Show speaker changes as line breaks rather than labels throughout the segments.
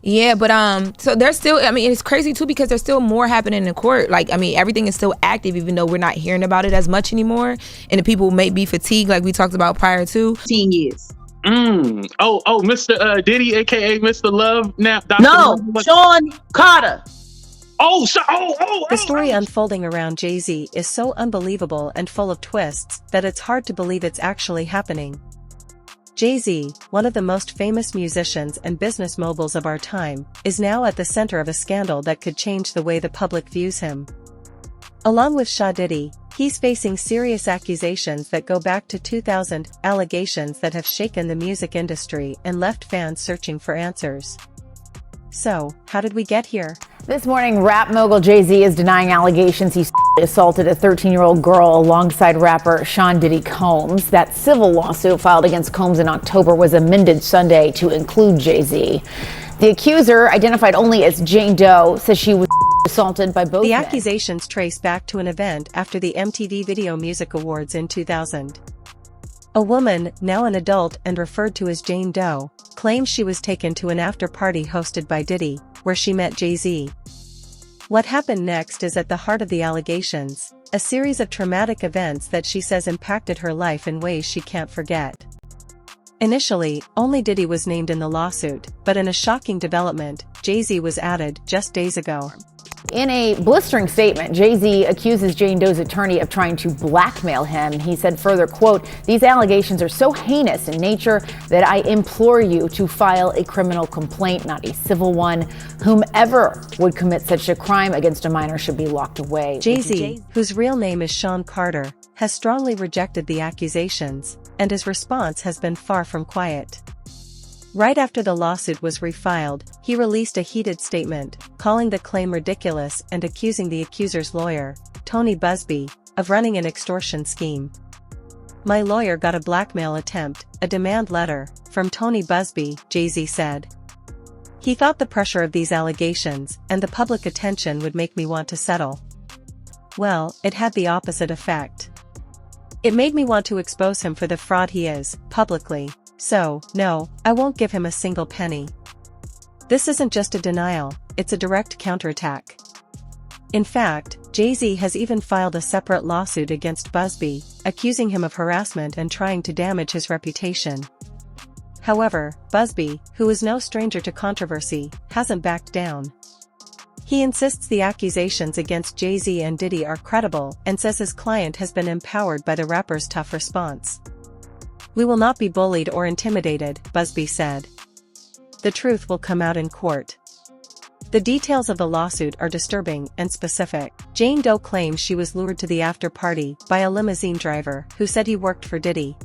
Yeah, but so there's still, I mean, it's crazy too because there's still more happening in court. Like, I mean, everything is still active even though we're not hearing about it as much anymore. And the people may be fatigued like we talked about prior to.
15 years.
Oh, Mr. Diddy, aka Mr. Love, now Dr.
No,
Love.
Sean Carter.
The story unfolding around JayZ is so unbelievable and full of twists that it's hard to believe it's actually happening. JayZ, one of the most famous musicians and business moguls of our time, is now at the center of a scandal that could change the way the public views him. Along with Diddy, he's facing serious accusations that go back to 2000, allegations that have shaken the music industry and left fans searching for answers. So, how did we get here?
This morning, rap mogul JayZ is denying allegations he assaulted a 13-year-old girl alongside rapper Sean Diddy Combs. That civil lawsuit filed against Combs in October was amended Sunday to include JayZ. The accuser, identified only as Jane Doe, says she was assaulted by both
men. The
men.
accusations trace back to an event after the MTV Video Music Awards in 2000. A woman, now an adult and referred to as Jane Doe, claims she was taken to an after-party hosted by Diddy, where she met JayZ. What happened next is at the heart of the allegations, a series of traumatic events that she says impacted her life in ways she can't forget. Initially, only Diddy was named in the lawsuit, but in a shocking development, JayZ was added just days ago.
In a blistering statement, JayZ accuses Jane Doe's attorney of trying to blackmail him. He said further, quote, "These allegations are so heinous in nature that I implore you to file a criminal complaint, not a civil one. Whomever would commit such a crime against a minor should be locked away."
JayZ, whose real name is Sean Carter, has strongly rejected the accusations, and his response has been far from quiet. Right after the lawsuit was refiled, he released a heated statement, calling the claim ridiculous and accusing the accuser's lawyer, Tony Busby, of running an extortion scheme. "My lawyer got a blackmail attempt, a demand letter, from Tony Busby," JayZ said. "He thought the pressure of these allegations and the public attention would make me want to settle. Well, it had the opposite effect. It made me want to expose him for the fraud he is, publicly. So, no, I won't give him a single penny. This isn't just a denial, it's a direct counterattack." In fact, JayZ has even filed a separate lawsuit against Busby, accusing him of harassment and trying to damage his reputation. However, Busby, who is no stranger to controversy, hasn't backed down. He insists the accusations against JayZ and Diddy are credible and says his client has been empowered by the rapper's tough response. "We will not be bullied or intimidated," Busby said. "The truth will come out in court." The details of the lawsuit are disturbing and specific. Jane Doe claims she was lured to the after-party by a limousine driver who said he worked for Diddy.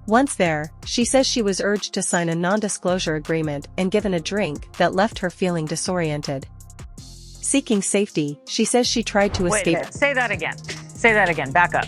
Once there, she says she was urged to sign a non-disclosure agreement and given a drink that left her feeling disoriented. Seeking safety, she says she tried to escape.
Wait, say that again. Back up.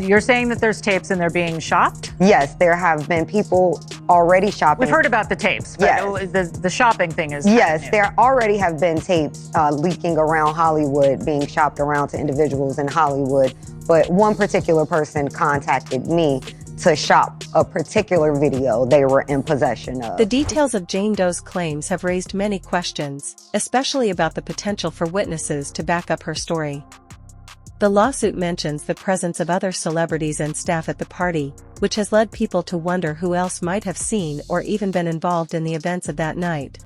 You're saying that there's tapes and they're being shopped?
Yes, there have been people already shopping.
We've heard about the tapes, but
yes.
the shopping thing is...
Yes, there already have been tapes leaking around Hollywood, being shopped around to individuals in Hollywood. But one particular person contacted me to shop a particular video they were in possession of.
The details of Jane Doe's claims have raised many questions, especially about the potential for witnesses to back up her story. The lawsuit mentions the presence of other celebrities and staff at the party, which has led people to wonder who else might have seen or even been involved in the events of that night.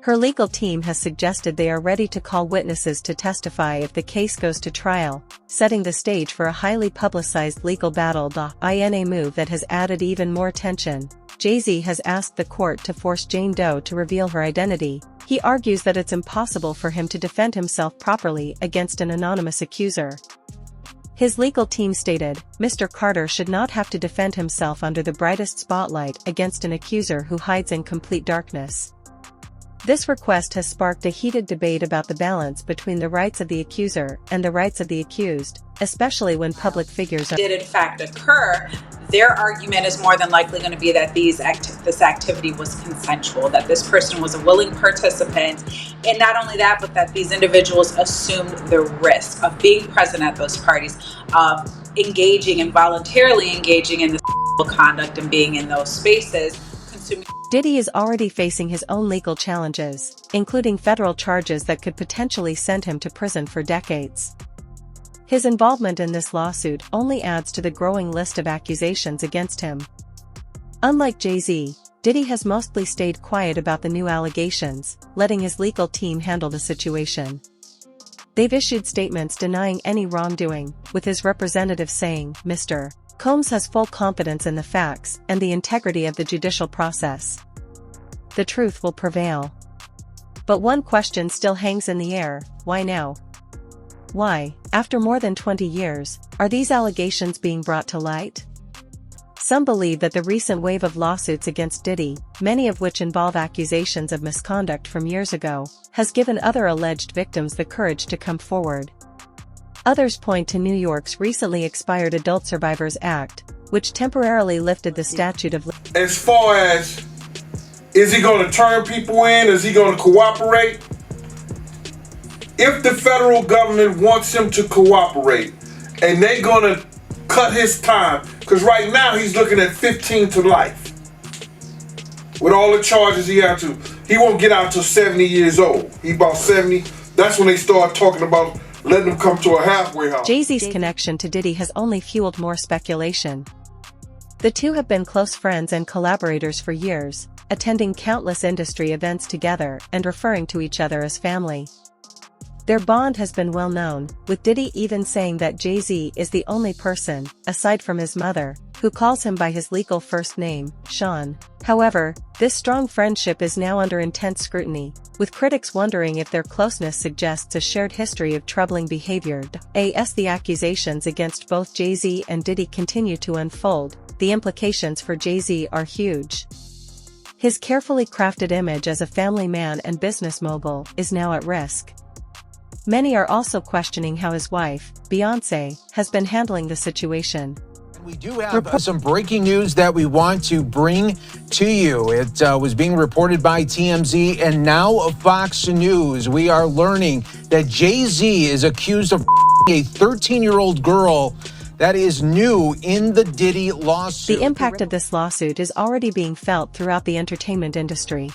Her legal team has suggested they are ready to call witnesses to testify if the case goes to trial, setting the stage for a highly publicized legal battle. In a move that has added even more tension, JayZ has asked the court to force Jane Doe to reveal her identity. He argues that it's impossible for him to defend himself properly against an anonymous accuser. His legal team stated, Mr. Carter should not have to defend himself under the brightest spotlight against an accuser who hides in complete darkness. This request has sparked a heated debate about the balance between the rights of the accuser and the rights of the accused, especially when public figures
did in fact occur. Their argument is more than likely going to be that this activity was consensual, that this person was a willing participant, and not only that, but that these individuals assumed the risk of being present at those parties, of engaging and voluntarily engaging in this conduct and being in those spaces, to me.
Diddy is already facing his own legal challenges, including federal charges that could potentially send him to prison for decades. His involvement in this lawsuit only adds to the growing list of accusations against him. Unlike JayZ, Diddy has mostly stayed quiet about the new allegations, letting his legal team handle the situation. They've issued statements denying any wrongdoing, with his representative saying, Mr. Combs has full confidence in the facts and the integrity of the judicial process. The truth will prevail. But one question still hangs in the air: why now? Why, after more than 20 years, are these allegations being brought to light? Some believe that the recent wave of lawsuits against Diddy, many of which involve accusations of misconduct from years ago, has given other alleged victims the courage to come forward. Others point to New York's recently expired Adult Survivors Act, which temporarily lifted the statute of limitations.
As far as, is he going to turn people in? Is he going to cooperate? If the federal government wants him to cooperate, and they're going to cut his time, because right now he's looking at 15 to life. With all the charges he had to, he won't get out till 70 years old. He about 70. That's when they start talking about letting him come to a halfway house.
JayZ's connection to Diddy has only fueled more speculation. The two have been close friends and collaborators for years, attending countless industry events together and referring to each other as family. Their bond has been well known, with Diddy even saying that JayZ is the only person, aside from his mother, who calls him by his legal first name, Sean. However, this strong friendship is now under intense scrutiny, with critics wondering if their closeness suggests a shared history of troubling behavior. As the accusations against both JayZ and Diddy continue to unfold, the implications for JayZ are huge. His carefully crafted image as a family man and business mogul is now at risk. Many are also questioning how his wife, Beyoncé, has been handling the situation.
We do have some breaking news that we want to bring to you. It was being reported by TMZ and now Fox News. We are learning that JayZ is accused of a 13-year-old girl. That is new in the Diddy lawsuit.
The impact of this lawsuit is already being felt throughout the entertainment industry.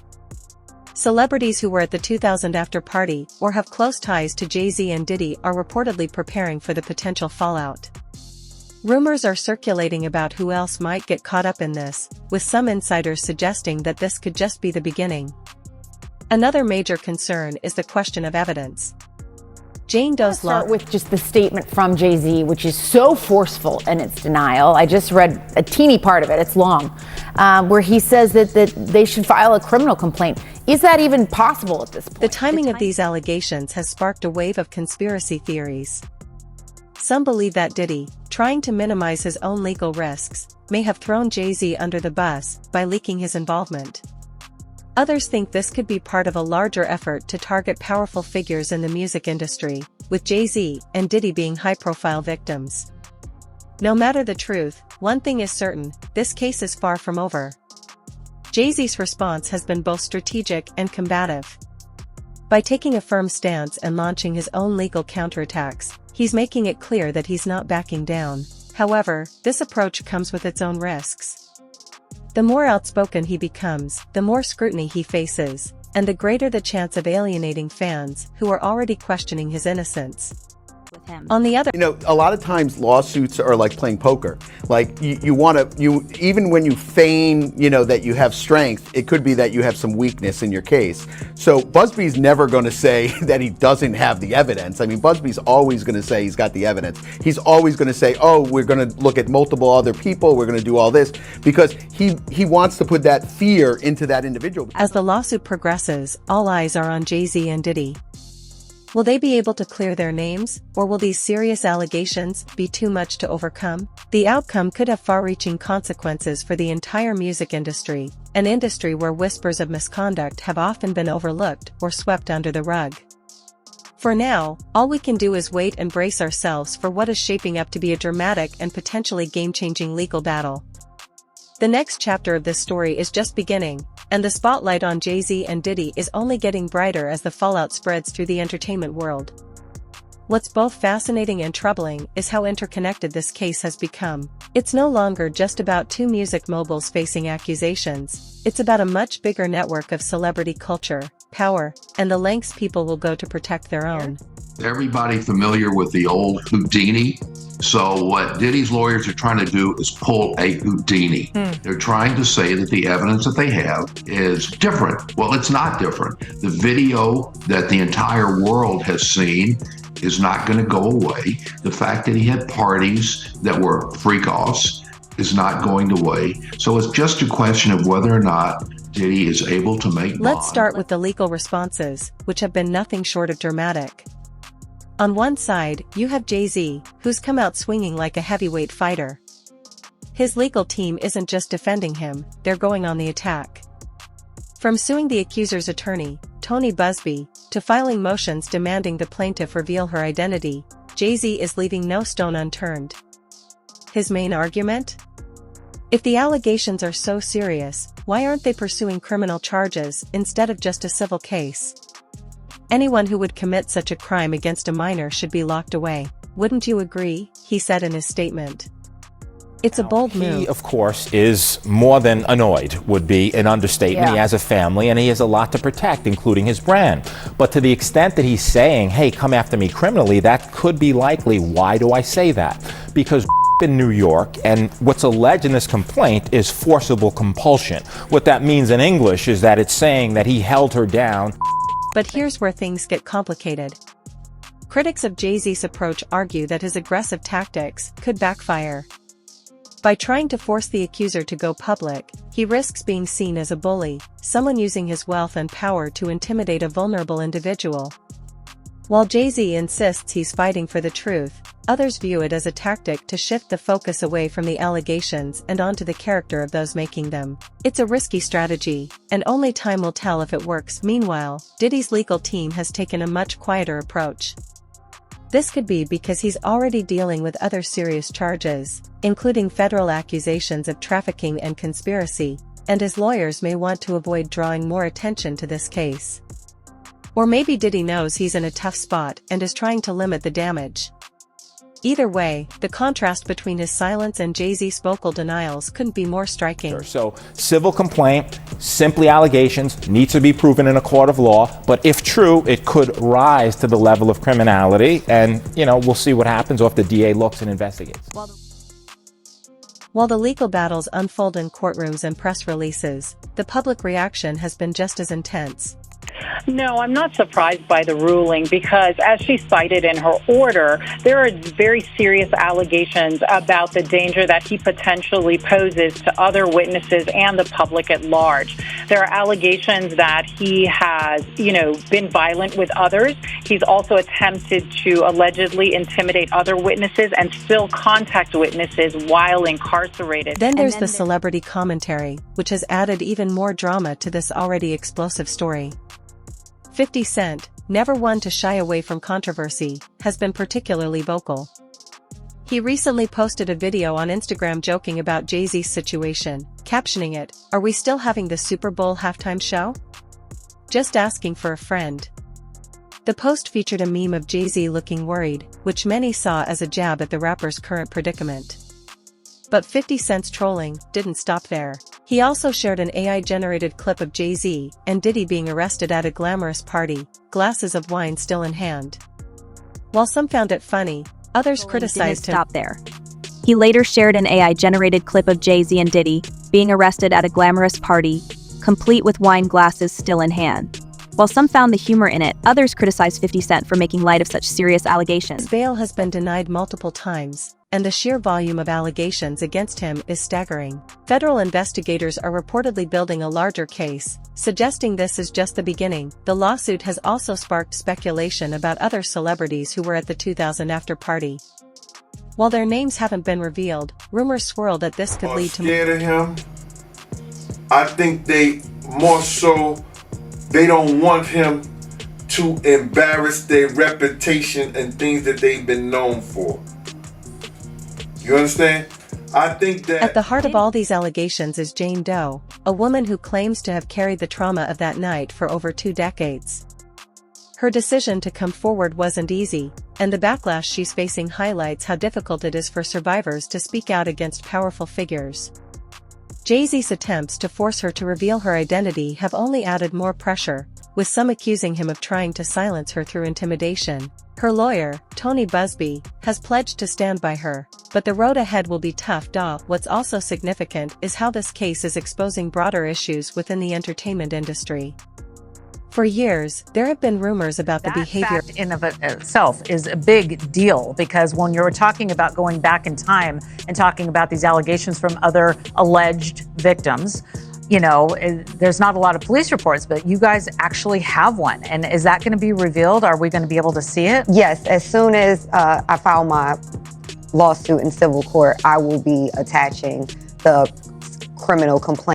Celebrities who were at the 2000 after party or have close ties to JayZ and Diddy are reportedly preparing for the potential fallout. Rumors are circulating about who else might get caught up in this, with some insiders suggesting that this could just be the beginning. Another major concern is the question of evidence. Jane Doe's
start with just the statement from JayZ, which is so forceful in its denial. I just read a teeny part of it, it's long, where he says that they should file a criminal complaint. Is that even possible at this point?
The timing of these allegations has sparked a wave of conspiracy theories. Some believe that Diddy, trying to minimize his own legal risks, may have thrown JayZ under the bus by leaking his involvement. Others think this could be part of a larger effort to target powerful figures in the music industry, with JayZ and Diddy being high-profile victims. No matter the truth, one thing is certain: this case is far from over. JayZ's response has been both strategic and combative. By taking a firm stance and launching his own legal counterattacks, he's making it clear that he's not backing down. However, this approach comes with its own risks. The more outspoken he becomes, the more scrutiny he faces, and the greater the chance of alienating fans who are already questioning his innocence. On the other,
a lot of times lawsuits are like playing poker. Like you even when you feign, that you have strength, it could be that you have some weakness in your case. So Busby's never going to say that he doesn't have the evidence. I mean, Busby's always going to say he's got the evidence. He's always going to say, oh, we're going to look at multiple other people. We're going to do all this, because he wants to put that fear into that individual.
As the lawsuit progresses, all eyes are on JayZ and Diddy. Will they be able to clear their names, or will these serious allegations be too much to overcome? The outcome could have far-reaching consequences for the entire music industry, an industry where whispers of misconduct have often been overlooked or swept under the rug. For now, all we can do is wait and brace ourselves for what is shaping up to be a dramatic and potentially game-changing legal battle. The next chapter of this story is just beginning, and the spotlight on JayZ and Diddy is only getting brighter as the fallout spreads through the entertainment world. What's both fascinating and troubling is how interconnected this case has become. It's no longer just about two music moguls facing accusations, it's about a much bigger network of celebrity culture, power, and the lengths people will go to protect their own.
Everybody familiar with the old Houdini? So what Diddy's lawyers are trying to do is pull a Houdini. They're trying to say that the evidence that they have is different. Well, it's not different. The video that the entire world has seen is not going to go away. The fact that he had parties that were freak-offs is not going away. So it's just a question of whether or not Diddy is able to make bond.
Let's start with the legal responses, which have been nothing short of dramatic. On one side, you have JayZ, who's come out swinging like a heavyweight fighter. His legal team isn't just defending him, they're going on the attack. From suing the accuser's attorney, Tony Busby, to filing motions demanding the plaintiff reveal her identity, JayZ is leaving no stone unturned. His main argument? If the allegations are so serious, why aren't they pursuing criminal charges instead of just a civil case? Anyone who would commit such a crime against a minor should be locked away. Wouldn't you agree? He said in his statement. It's a bold move.
He, of course, is more than annoyed, would be an understatement. He has a family and he has a lot to protect, including his brand. But to the extent that he's saying, hey, come after me criminally, that could be likely. Why do I say that? Because in New York, and what's alleged in this complaint is forcible compulsion. What that means in English is that it's saying that he held her down.
But here's where things get complicated. Critics of JayZ's approach argue that his aggressive tactics could backfire. By trying to force the accuser to go public, he risks being seen as a bully, someone using his wealth and power to intimidate a vulnerable individual. While JayZ insists he's fighting for the truth, others view it as a tactic to shift the focus away from the allegations and onto the character of those making them. It's a risky strategy, and only time will tell if it works. Meanwhile, Diddy's legal team has taken a much quieter approach. This could be because he's already dealing with other serious charges, including federal accusations of trafficking and conspiracy, and his lawyers may want to avoid drawing more attention to this case. Or maybe Diddy knows he's in a tough spot and is trying to limit the damage. Either way, the contrast between his silence and JayZ's vocal denials couldn't be more striking.
So, civil complaint, simply allegations, need to be proven in a court of law, but if true, it could rise to the level of criminality, and, we'll see what happens or if the DA looks and investigates.
While the legal battles unfold in courtrooms and press releases, the public reaction has been just as intense.
No, I'm not surprised by the ruling because, as she cited in her order, there are very serious allegations about the danger that he potentially poses to other witnesses and the public at large. There are allegations that he has, been violent with others. He's also attempted to allegedly intimidate other witnesses and still contact witnesses while incarcerated.
Then there's the celebrity commentary, which has added even more drama to this already explosive story. 50 Cent, never one to shy away from controversy, has been particularly vocal. He recently posted a video on Instagram joking about JayZ's situation, captioning it, "Are we still having the Super Bowl halftime show? Just asking for a friend." The post featured a meme of JayZ looking worried, which many saw as a jab at the rapper's current predicament. But 50 Cent's trolling didn't stop there. He also shared an AI-generated clip of JayZ and Diddy being arrested at a glamorous party, glasses of wine still in hand. While some found it funny, others criticized him.
Stop there. He later shared an AI-generated clip of JayZ and Diddy being arrested at a glamorous party, complete with wine glasses still in hand. While some found the humor in it, others criticized 50 Cent for making light of such serious allegations.
Bail has been denied multiple times, and the sheer volume of allegations against him is staggering. Federal investigators are reportedly building a larger case, suggesting this is just the beginning. The lawsuit has also sparked speculation about other celebrities who were at the 2000 after party. While their names haven't been revealed, rumors swirl that this could lead to...
Scared of him. I think they more so, they don't want him to embarrass their reputation and things that they've been known for. You understand? I think that...
At the heart of all these allegations is Jane Doe, a woman who claims to have carried the trauma of that night for over 2 decades. Her decision to come forward wasn't easy, and the backlash she's facing highlights how difficult it is for survivors to speak out against powerful figures. JayZ's attempts to force her to reveal her identity have only added more pressure, with some accusing him of trying to silence her through intimidation. Her lawyer, Tony Busby, has pledged to stand by her, but the road ahead will be tough. What's also significant is how this case is exposing broader issues within the entertainment industry. For years, there have been rumors about the behavior.
That fact in of itself is a big deal, because when you're talking about going back in time and talking about these allegations from other alleged victims, you know, there's not a lot of police reports, but you guys actually have one. And is that going to be revealed? Are we going to be able to see it?
Yes, as soon as I file my lawsuit in civil court, I will be attaching the criminal complaint.